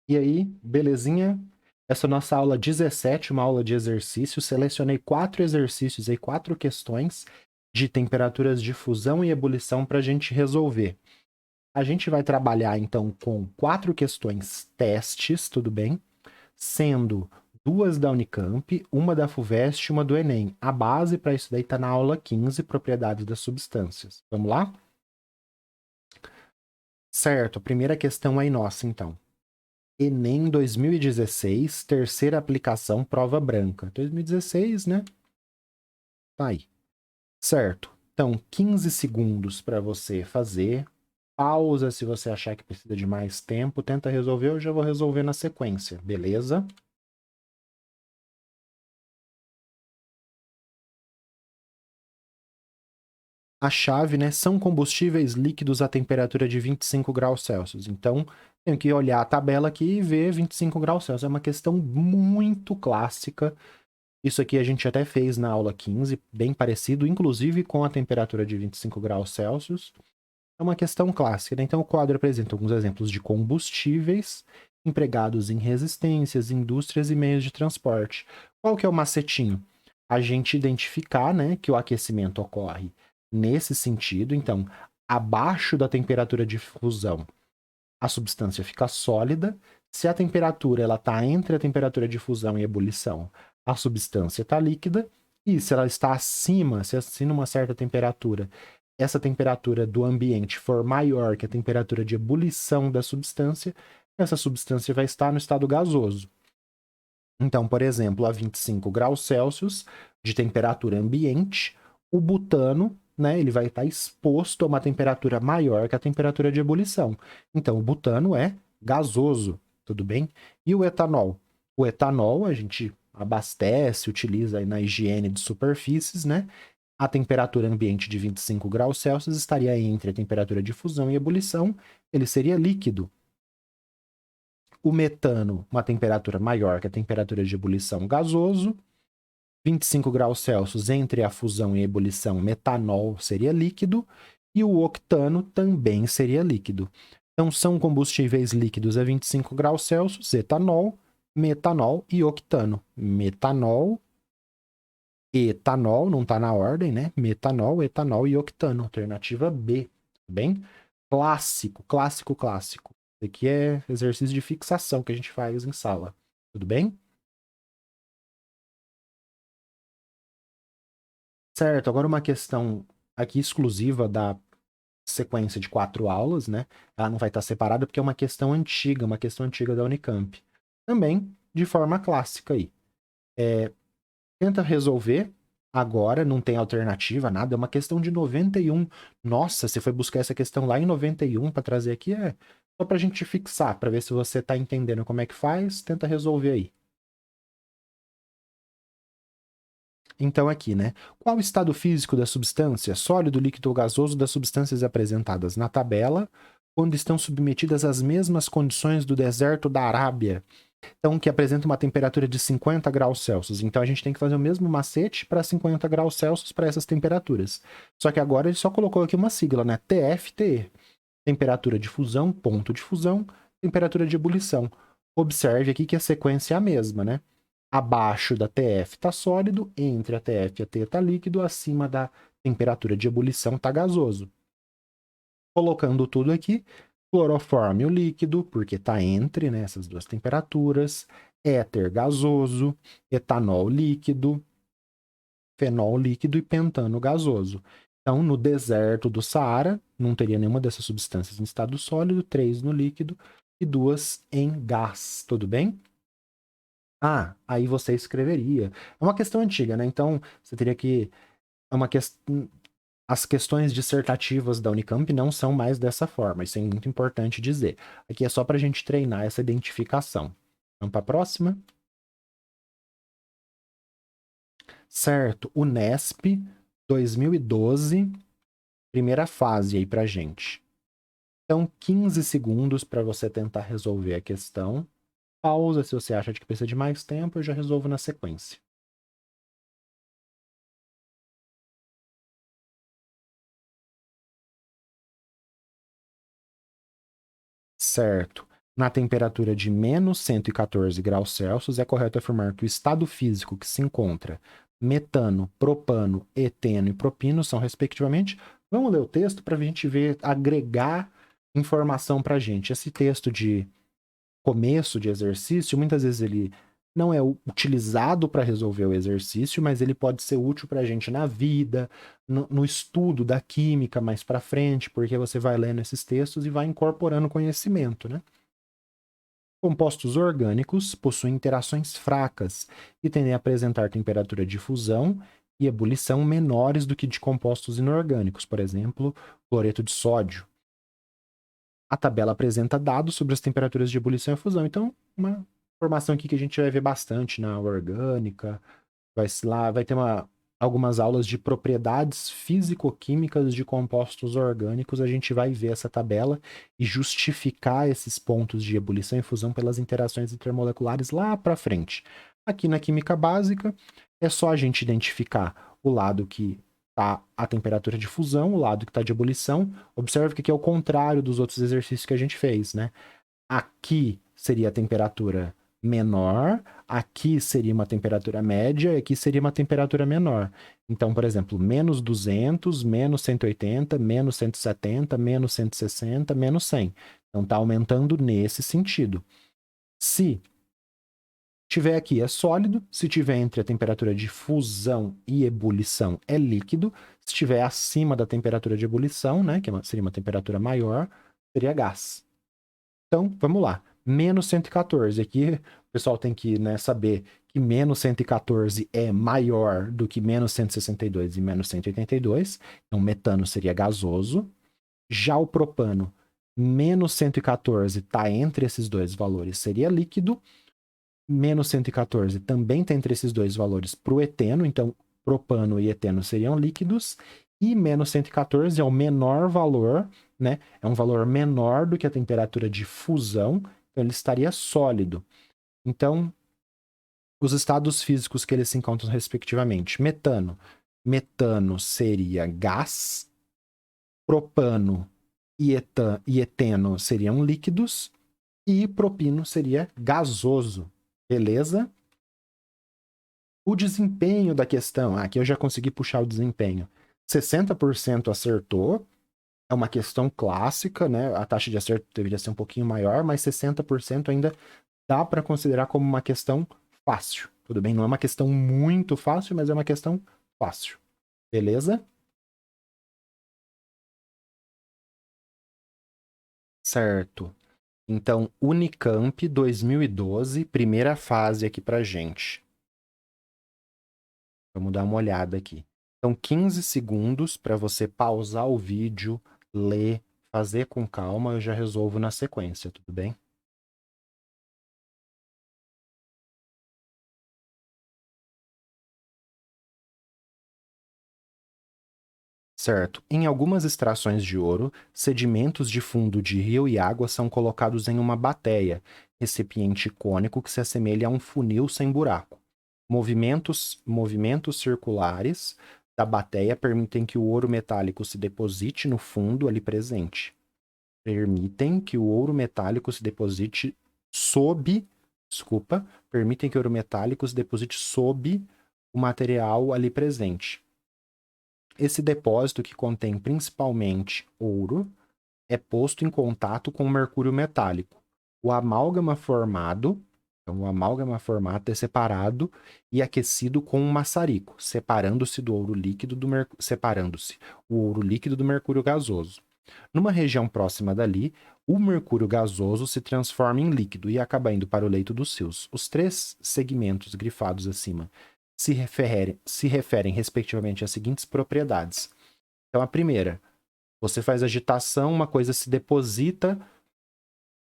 E aí, belezinha? Essa é a nossa aula 17, uma aula de exercício. Selecionei 4 exercícios aí, 4 questões de temperaturas de fusão e ebulição para a gente resolver. A gente vai trabalhar, então, com 4 questões testes, tudo bem? Sendo 2 da Unicamp, uma da FUVEST e uma do Enem. A base para isso daí está na aula 15, propriedades das substâncias. Vamos lá? Certo, a primeira questão aí nossa, então. Enem 2016, terceira aplicação, prova branca. 2016, né? Tá aí. Certo. Então, 15 segundos para você fazer. Pausa se você achar que precisa de mais tempo. Tenta resolver, eu já vou resolver na sequência, beleza? A chave, né, são combustíveis líquidos a temperatura de 25 graus Celsius. Então, tenho que olhar a tabela aqui e ver 25 graus Celsius. É uma questão muito clássica. Isso aqui a gente até fez na aula 15, bem parecido, inclusive com a temperatura de 25 graus Celsius. É uma questão clássica, né? Então o quadro apresenta alguns exemplos de combustíveis empregados em resistências, indústrias e meios de transporte. Qual que é o macetinho? A gente identificar, né, que o aquecimento ocorre nesse sentido, então, abaixo da temperatura de fusão, a substância fica sólida. Se a temperatura ela está entre a temperatura de fusão e ebulição, a substância está líquida. E se ela está acima, se acima uma certa temperatura, essa temperatura do ambiente for maior que a temperatura de ebulição da substância, essa substância vai estar no estado gasoso. Então, por exemplo, a 25 graus Celsius de temperatura ambiente, o butano, né, ele vai estar exposto a uma temperatura maior que a temperatura de ebulição. Então, o butano é gasoso, tudo bem? E o etanol? O etanol a gente abastece, utiliza aí na higiene de superfícies, né? A temperatura ambiente de 25 graus Celsius estaria entre a temperatura de fusão e ebulição, ele seria líquido. O metano, uma temperatura maior que a temperatura de ebulição, gasoso. 25 graus Celsius entre a fusão e a ebulição, metanol seria líquido. E o octano também seria líquido. Então, são combustíveis líquidos a 25 graus Celsius, etanol, metanol e octano. Metanol, etanol, não está na ordem, né? Metanol, etanol e octano. Alternativa B, tudo bem? Clássico, clássico, clássico. Isso aqui é exercício de fixação que a gente faz em sala. Tudo bem? Certo, agora uma questão aqui exclusiva da sequência de 4 aulas, né? Ela não vai estar separada porque é uma questão antiga da Unicamp. Também de forma clássica aí. Tenta resolver agora, não tem alternativa, nada, é uma questão de 91. Nossa, você foi buscar essa questão lá em 91 para trazer aqui, é só para a gente fixar, para ver se você está entendendo como é que faz, tenta resolver aí. Então, aqui, né? Qual o estado físico da substância, sólido, líquido ou gasoso, das substâncias apresentadas na tabela, quando estão submetidas às mesmas condições do deserto da Arábia? Então, que apresenta uma temperatura de 50 graus Celsius. Então, a gente tem que fazer o mesmo macete para 50 graus Celsius para essas temperaturas. Só que agora ele só colocou aqui uma sigla, né? TFT. Temperatura de fusão, ponto de fusão, temperatura de ebulição. Observe aqui que a sequência é a mesma, né? Abaixo da TF está sólido, entre a TF e a T está líquido, acima da temperatura de ebulição está gasoso. Colocando tudo aqui, clorofórmio líquido, porque está entre, né, essas duas temperaturas, éter gasoso, etanol líquido, fenol líquido e pentano gasoso. Então, no deserto do Saara, não teria nenhuma dessas substâncias em estado sólido, 3 no líquido e 2 em gás. Tudo bem? Ah, aí você escreveria. É uma questão antiga, né? Então, você teria que. É uma questão. As questões dissertativas da Unicamp não são mais dessa forma. Isso é muito importante dizer. Aqui é só para a gente treinar essa identificação. Vamos para a próxima? Certo. Unesp 2012, primeira fase aí para gente. Então, 15 segundos para você tentar resolver a questão. Pausa se você acha que precisa de mais tempo, eu já resolvo na sequência. Certo. Na temperatura de menos 114 graus Celsius, é correto afirmar que o estado físico que se encontra metano, propano, eteno e propino são, respectivamente. Vamos ler o texto para a gente ver, agregar informação para a gente. Esse texto de começo de exercício, muitas vezes ele não é utilizado para resolver o exercício, mas ele pode ser útil para a gente na vida, no estudo da química mais para frente, porque você vai lendo esses textos e vai incorporando conhecimento, né? Compostos orgânicos possuem interações fracas e tendem a apresentar temperatura de fusão e ebulição menores do que de compostos inorgânicos, por exemplo, cloreto de sódio. A tabela apresenta dados sobre as temperaturas de ebulição e fusão. Então, uma informação aqui que a gente vai ver bastante na orgânica, vai ter algumas aulas de propriedades físico-químicas de compostos orgânicos. A gente vai ver essa tabela e justificar esses pontos de ebulição e fusão pelas interações intermoleculares lá para frente. Aqui na química básica, é só a gente identificar o lado que está a temperatura de fusão, o lado que está de ebulição. Observe que aqui é o contrário dos outros exercícios que a gente fez, né? Aqui seria a temperatura menor, aqui seria uma temperatura média e aqui seria uma temperatura menor. Então, por exemplo, menos 200, menos 180, menos 170, menos 160, menos 100. Então, está aumentando nesse sentido. Se tiver aqui é sólido, se tiver entre a temperatura de fusão e ebulição é líquido, se estiver acima da temperatura de ebulição, né, que seria uma temperatura maior, seria gás. Então, vamos lá. Menos 114. Aqui o pessoal tem que, né, saber que menos 114 é maior do que menos 162 e menos 182. Então, metano seria gasoso. Já o propano, menos 114 está entre esses dois valores, seria líquido. Menos 114 também está entre esses dois valores para o eteno. Então, propano e eteno seriam líquidos. E menos 114 é o menor valor, né? É um valor menor do que a temperatura de fusão, então ele estaria sólido. Então, os estados físicos que eles se encontram respectivamente: metano. Metano seria gás, propano e eteno seriam líquidos, e propino seria gasoso. Beleza? O desempenho da questão, aqui eu já consegui puxar o desempenho. 60% acertou, é uma questão clássica, né? A taxa de acerto deveria ser um pouquinho maior, mas 60% ainda dá para considerar como uma questão fácil. Tudo bem? Não é uma questão muito fácil, mas é uma questão fácil. Beleza? Certo. Então, Unicamp 2012, primeira fase aqui pra gente. Vamos dar uma olhada aqui. São 15 segundos para você pausar o vídeo, ler, fazer com calma, eu já resolvo na sequência, tudo bem? Certo. Em algumas extrações de ouro, sedimentos de fundo de rio e água são colocados em uma bateia, recipiente cônico que se assemelha a um funil sem buraco. Movimentos circulares da bateia permitem que o ouro metálico se deposite no fundo ali presente. Permitem que o ouro metálico se deposite permitem que o ouro metálico se deposite sob o material ali presente. Esse depósito, que contém principalmente ouro, é posto em contato com o mercúrio metálico. O amálgama formado é separado e aquecido com um maçarico, separando-se o ouro líquido do mercúrio gasoso. Numa região próxima dali, o mercúrio gasoso se transforma em líquido e acaba indo para o leito dos rios. Os três segmentos grifados acima se referem respectivamente às seguintes propriedades. Então, a primeira, você faz agitação, uma coisa se deposita.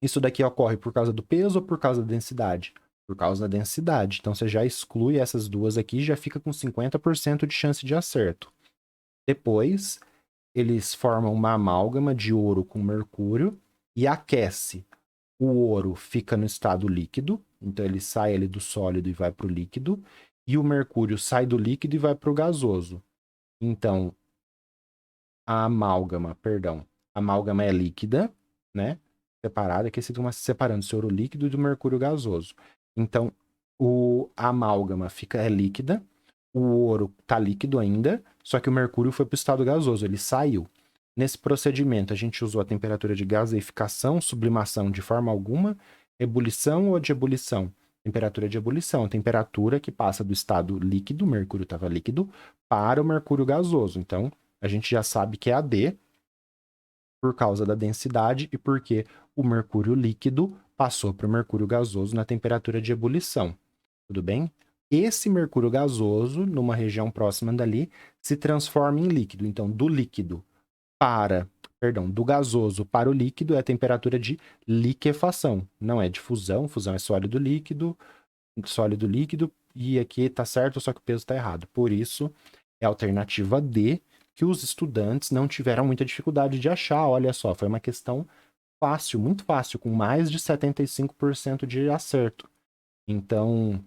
Isso daqui ocorre por causa do peso ou por causa da densidade? Por causa da densidade. Então, você já exclui essas duas aqui e já fica com 50% de chance de acerto. Depois, eles formam uma amálgama de ouro com mercúrio e aquece. O ouro fica no estado líquido, então ele sai ali do sólido e vai para o líquido, e o mercúrio sai do líquido e vai para o gasoso. Então, a amálgama é líquida, né? separado, aqui se se separando do ouro líquido e do mercúrio gasoso. Então, a amálgama é líquida, o ouro está líquido ainda, só que o mercúrio foi para o estado gasoso, ele saiu. Nesse procedimento, a gente usou a temperatura de gaseificação, sublimação de forma alguma, ebulição ou de ebulição? Temperatura de ebulição, temperatura que passa do estado líquido, o mercúrio estava líquido, para o mercúrio gasoso. Então, a gente já sabe que é AD, por causa da densidade e porque o mercúrio líquido passou para o mercúrio gasoso na temperatura de ebulição. Tudo bem? Esse mercúrio gasoso, numa região próxima dali, se transforma em líquido. Então, do gasoso para o líquido é a temperatura de liquefação. Não é de fusão, fusão é sólido líquido, e aqui tá certo, só que o peso está errado. Por isso, é a alternativa D, que os estudantes não tiveram muita dificuldade de achar. Olha só, foi uma questão fácil, muito fácil, com mais de 75% de acerto. Então,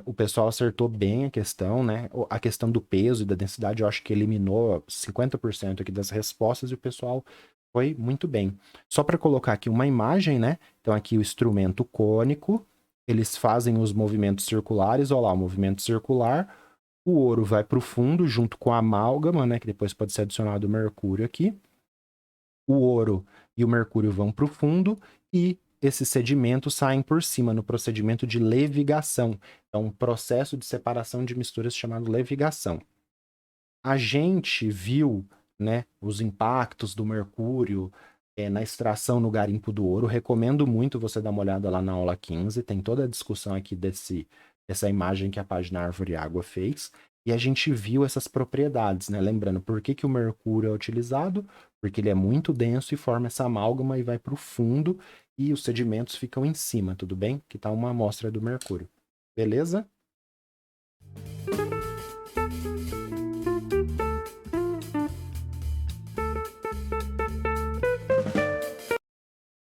o pessoal acertou bem a questão, né? A questão do peso e da densidade, eu acho que eliminou 50% aqui das respostas e o pessoal foi muito bem. Só para colocar aqui uma imagem, né? Então, aqui o instrumento cônico, eles fazem os movimentos circulares, olha lá, o movimento circular, o ouro vai para o fundo junto com a amálgama, né? Que depois pode ser adicionado o mercúrio aqui. O ouro e o mercúrio vão para o fundo e esses sedimentos saem por cima no procedimento de levigação. É um processo de separação de misturas chamado levigação. A gente viu, né, os impactos do mercúrio na extração no garimpo do ouro. Recomendo muito você dar uma olhada lá na aula 15. Tem toda a discussão aqui dessa imagem que a página Árvore Água fez. E a gente viu essas propriedades, né? Lembrando, por que o mercúrio é utilizado? Porque ele é muito denso e forma essa amálgama e vai para o fundo e os sedimentos ficam em cima, tudo bem? Que tá uma amostra do mercúrio. Beleza?